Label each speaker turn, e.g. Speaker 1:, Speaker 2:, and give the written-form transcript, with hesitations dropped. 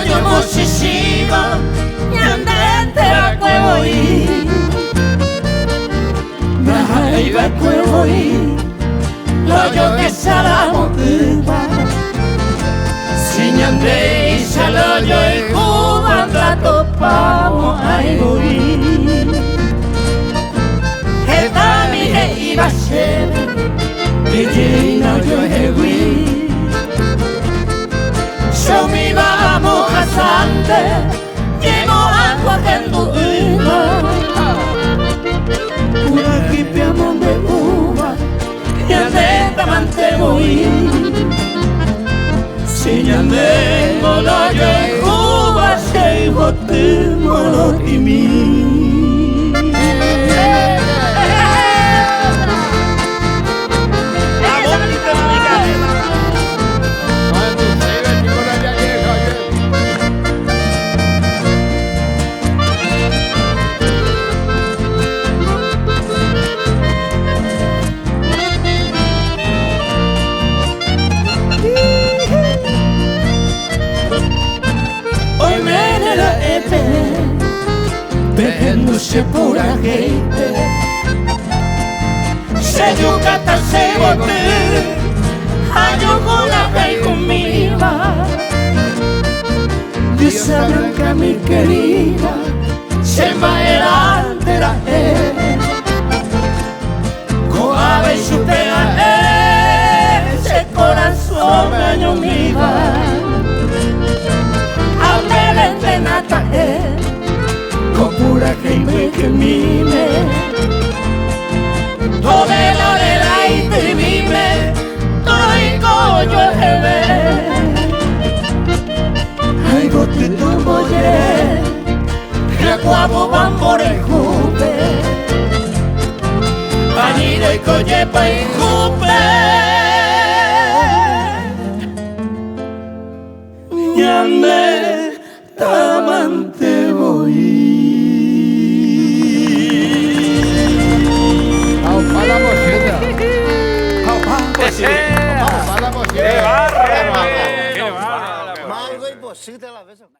Speaker 1: yo mushishiba nyandete akweboi Mahaiba akweboi Loyo que salamo kuba Sinyande ishaloyo ikuba Tlatopamo aiboi Hetami he ibashebe Dijina yo hewi Show me vamos hasante Llego agua que tu ima Una kipiamo me uva Y atenta mantevoi Sinyande ngolo yo ikuba Shei hote molo imi Behenushe pura gente Se yukata se bote Ayugula hay conmigo Dice Blanca mi querida Se maerante la Coabe y chutea Ese corazón me añomiva Aunque vente nata Pura que mime Tove lorela y mime Toi coyo hebe Ay gote tu moye Recuavo bambore jupe Anire coye pa y jupe Ñame tamante voy
Speaker 2: ¡Qué barra!
Speaker 3: Malgo imposible a la vez.